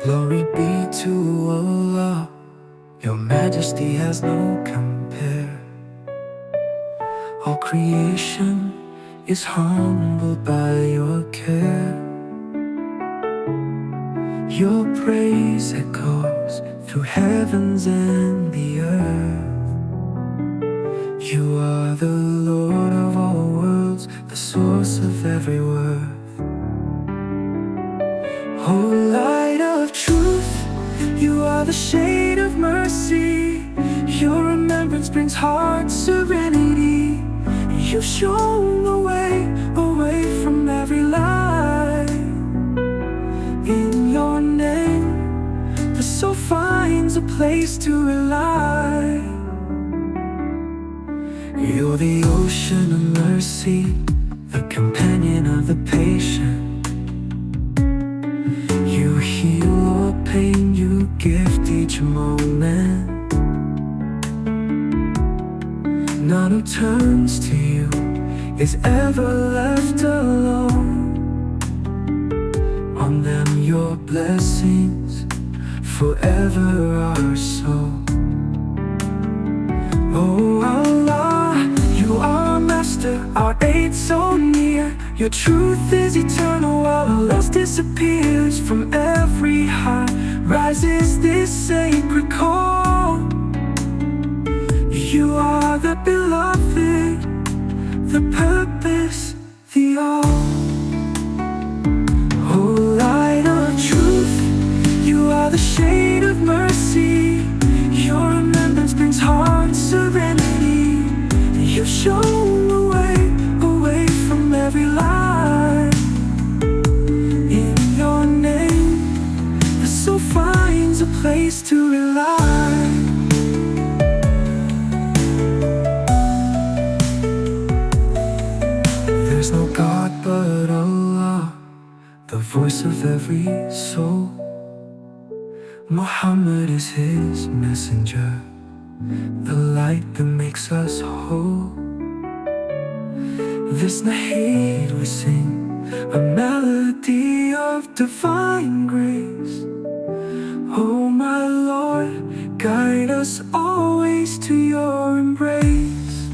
Glory be to Allah, your majesty has no compare. All creation is humbled by your care. Your praise echoes through heavens and the earth. You are the Lord of all worlds, the source of every worth. Oh, light of truth, you are the shade of mercy. Your remembrance brings heart serenity. You've shown the way away from every lie. In your name, the soul finds a place to rely. You're the ocean of mercy, the companion of the patient. You heal all pain, you gift each moment. None who turns to you is ever left alone. On them your blessings forever are so. Oh Allah, you are our master, our aid so near. Your truth is eternal while all else disappears. From every heart rises this sacred call. You are the beloved, the purpose, the all. Oh, light of truth, you are the shade of mercy. Your remembrance brings heart serenity. You've shown the way away from every lie. In your name, the soul finds a place to rely. There's no God but Allah, the voice of every soul. Muhammad is his messenger, the light that makes us whole. This Nahid we sing, a melody of divine grace. Oh my Lord, guide us always to your embrace.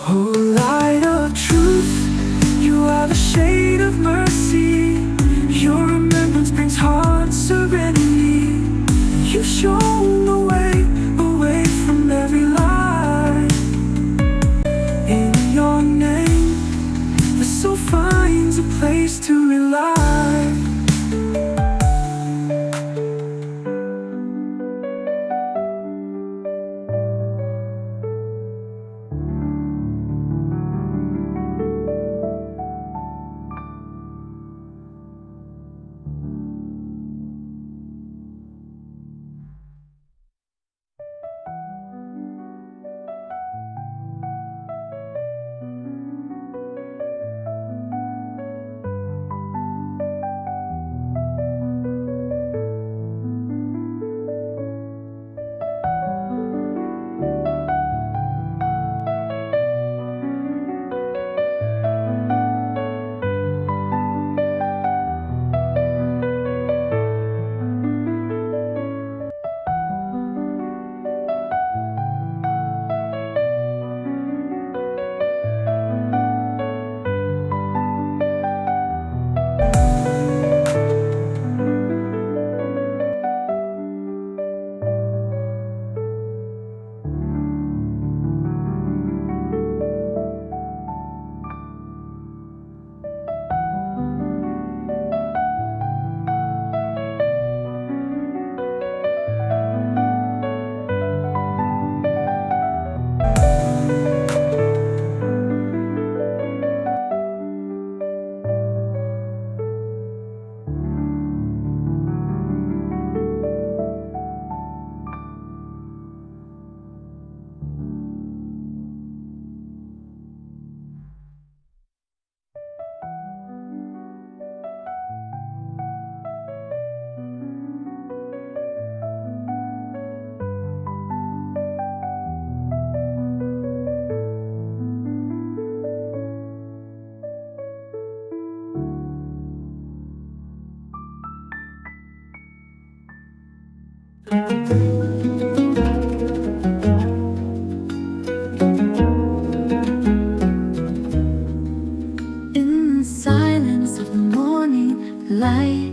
Oh, light of truth, you are the shade of mercy. Your remembrance brings heart serenity. You've shown the way away from every lie. In your name, the soul finds a place to rely. In the silence of the morning light,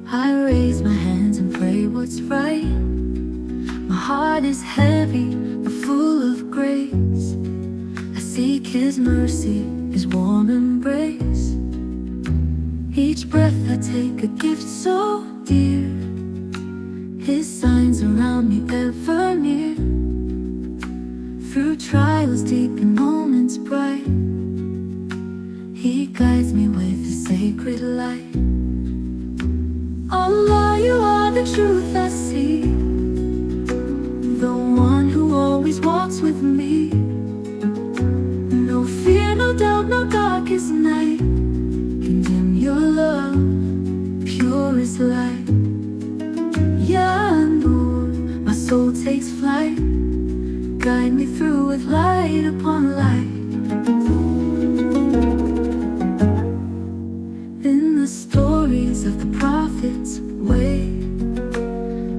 I raise my hands and pray what's right. My heart is heavy but full of grace. I seek His mercy, His warm embrace. Each breath I take, a gift so dear. His signs around me ever near. Through trials deep and moments bright, He guides me with His sacred light. Allah, you are the truth I see, the one who always walks with me. No fear, no doubt, no darkest night can dim your love, pure as light. Ya Noor, my soul takes flight. Guide me through with light upon light. In the stories of the prophet's way,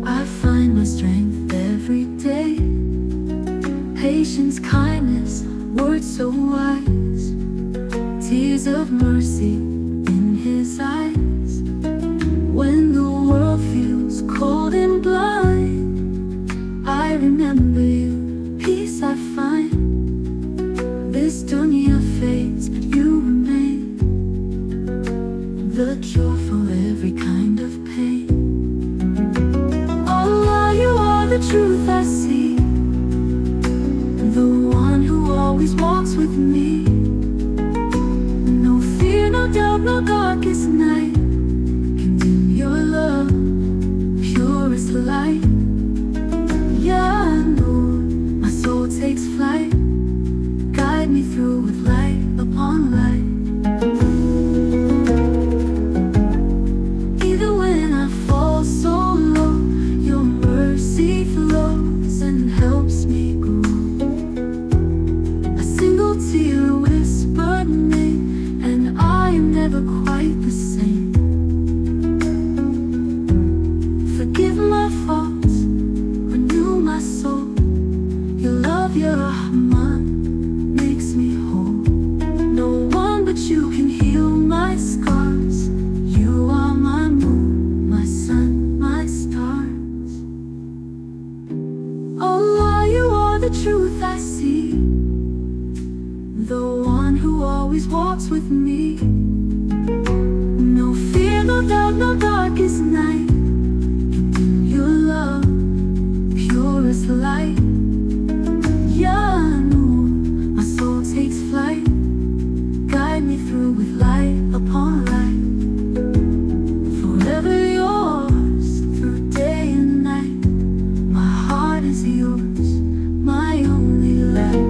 I find my strength every day. Patience, kindness, words so wise, tears of mercy in His eyes. When the world feels cold and blind, I remember you, peace I find. This dunya fades, but you remain the cure for every kind of pain. Allah, you are the truth I see, the one who always walks with me. No fear, no doubt, no darkest night can dim your love, pure as light. Ya Noor, my soul takes flight. Guide me through with light upon light. Even when I fall so low, your mercy flows and helps me grow. A single tear whispered name, and I am never quite the same. Forgive my faults, renew my soul. Your love, your Rahman, makes me whole. No one but you can heal my scars. You are my moon, my sun, my stars. Allah, you are the truth I see, the one who always walks with me. No fear, no doubt, no darkest night can dim your love, pure as light. Ya Noor, my soul takes flight. Guide me through with light upon light. Forever yours, through day and night. My heart is yours, my only light.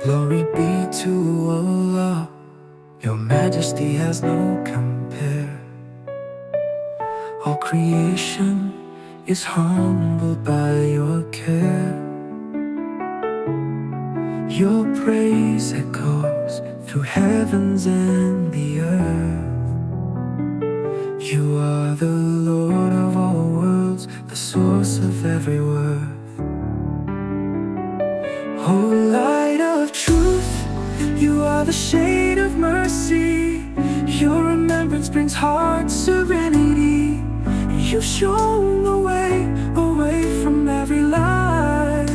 Glory be to Allah, your majesty has no compare. All creation is humbled by your care. Your praise echoes through heavens and the earth. You are the Lord of all worlds, the source of every worth. Oh, light of truth, you are the shade of mercy. Your remembrance brings heart serenity. You've shown the way away from every lie.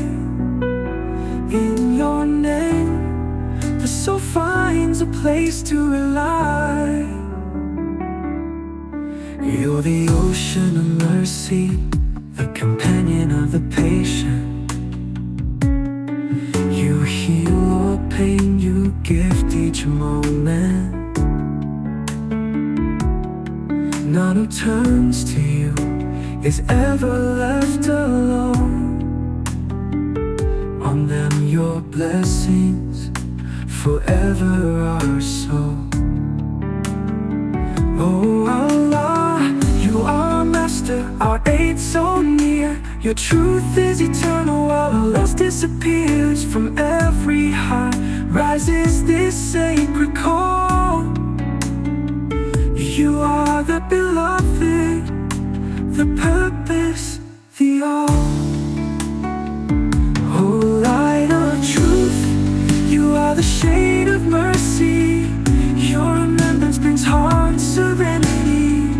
In your name, the soul finds a place to rely. You're the ocean of mercy, the companion of the patient. You heal all pain, you gift each moment. None who turns to you is ever left alone. On them your blessings forever are so. Oh Allah, you are our master, our aid so near. Your truth is eternal while all else disappears. From every heart rises this sacred call. You are the beloved, the purpose, the all. Oh light of truth, you are the shade of mercy. Your remembrance brings heart serenity.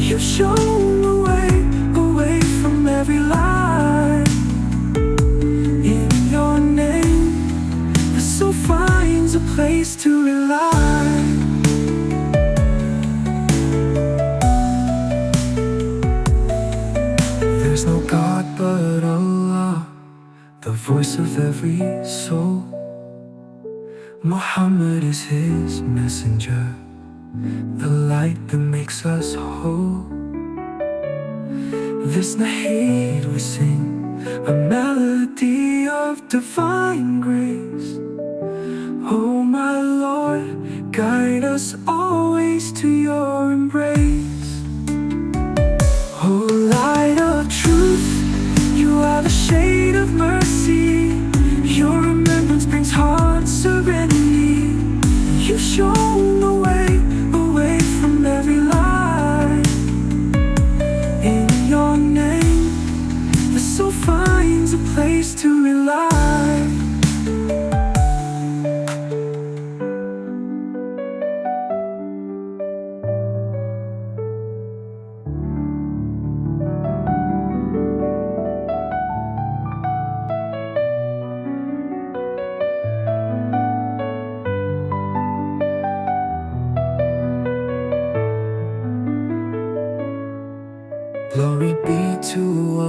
You've shown the way away from every lie. In your name, the soul finds a place to rely. There's no God but Allah, the voice of every soul. Muhammad is his messenger, the light that makes us whole. This Nahid we sing, a melody of divine grace. Oh my Lord, guide us always to your embrace. Oh light of truth, you are the shade of mercy. Your remembrance brings heart serenity. You've shown the way away from every lie. In your name, the soul finds a place to rely. Glory be to Allah.